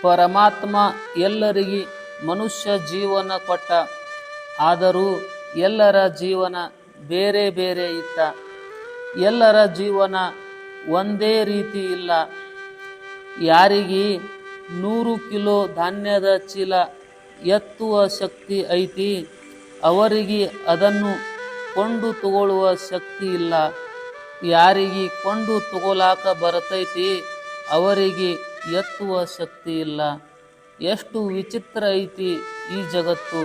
ಪರಮಾತ್ಮ ಎಲ್ಲರಿಗೆ ಮನುಷ್ಯ ಜೀವನ ಕೊಟ್ಟ, ಆದರೂ ಎಲ್ಲರ ಜೀವನ ಬೇರೆ ಬೇರೆ ಇತ್ತ. ಎಲ್ಲರ ಜೀವನ ಒಂದೇ ರೀತಿ ಇಲ್ಲ. ಯಾರಿಗೆ 100 ಕಿಲೋ ಧಾನ್ಯದ ಚೀಲ ಎತ್ತುವ ಶಕ್ತಿ ಐತಿ, ಅವರಿಗೆ ಅದನ್ನು ಕೊಂಡು ತಗೊಳ್ಳುವ ಶಕ್ತಿ ಇಲ್ಲ. ಯಾರಿಗೆ ಕೊಂಡು ತಗೊಲಾಕ ಬರ್ತೈತಿ, ಅವರಿಗೆ ಎತ್ತುವ ಶಕ್ತಿ ಇಲ್ಲ. ಎಷ್ಟು ವಿಚಿತ್ರ ಐತಿ ಈ ಜಗತ್ತು.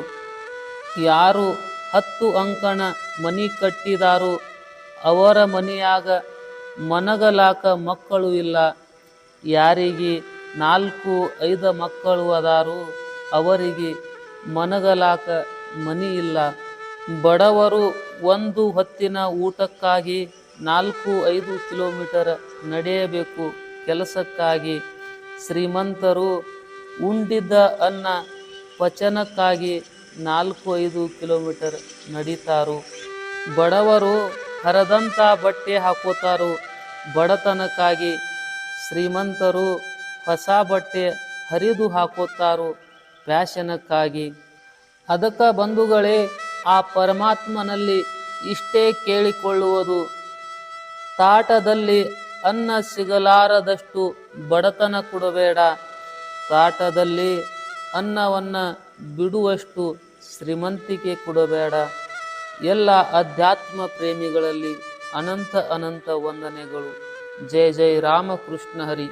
ಯಾರು 10 ಅಂಕಣ ಮನಿ ಕಟ್ಟಿದಾರು, ಅವರ ಮನೆಯಾಗ ಮನಗಲಾಕ ಮಕ್ಕಳು ಇಲ್ಲ. ಯಾರಿಗೆ 4-5 ಮಕ್ಕಳು ಅದಾರು, ಅವರಿಗೆ ಮನಗಲಾಕ ಮನಿ ಇಲ್ಲ. ಬಡವರು ಒಂದು ಹೊತ್ತಿನ ಊಟಕ್ಕಾಗಿ 4-5 ಕಿಲೋಮೀಟರ್ ನಡೆಯಬೇಕು ಕೆಲಸಕ್ಕಾಗಿ. ಶ್ರೀಮಂತರು ಉಂಡಿದ್ದ ಅನ್ನ ಪಚನಕ್ಕಾಗಿ 4-5 ಕಿಲೋಮೀಟರ್ ನಡೀತಾರು. ಬಡವರು ಹರದಂಥ ಬಟ್ಟೆ ಹಾಕೋತಾರು ಬಡತನಕ್ಕಾಗಿ. ಶ್ರೀಮಂತರು ಹೊಸ ಬಟ್ಟೆ ಹರಿದು ಹಾಕೋತಾರು ಫ್ಯಾಷನಕ್ಕಾಗಿ. ಅದಕ್ಕೆ ಬಂಧುಗಳೇ, ಆ ಪರಮಾತ್ಮನಲ್ಲಿ ಇಷ್ಟೇ ಕೇಳಿಕೊಳ್ಳುವುದು, ತಾಟದಲ್ಲಿ ಅನ್ನ ಸಿಗಲಾರದಷ್ಟು ಬಡತನ ಕೊಡಬೇಡ, ತಾಟದಲ್ಲಿ ಅನ್ನವನ್ನು ಬಿಡುವಷ್ಟು ಶ್ರೀಮಂತಿಕೆ ಕೊಡಬೇಡ. ಎಲ್ಲ ಅಧ್ಯಾತ್ಮ ಪ್ರೇಮಿಗಳಲ್ಲಿ ಅನಂತ ಅನಂತ ವಂದನೆಗಳು. ಜೈ ಜೈ ರಾಮಕೃಷ್ಣ ಹರಿ.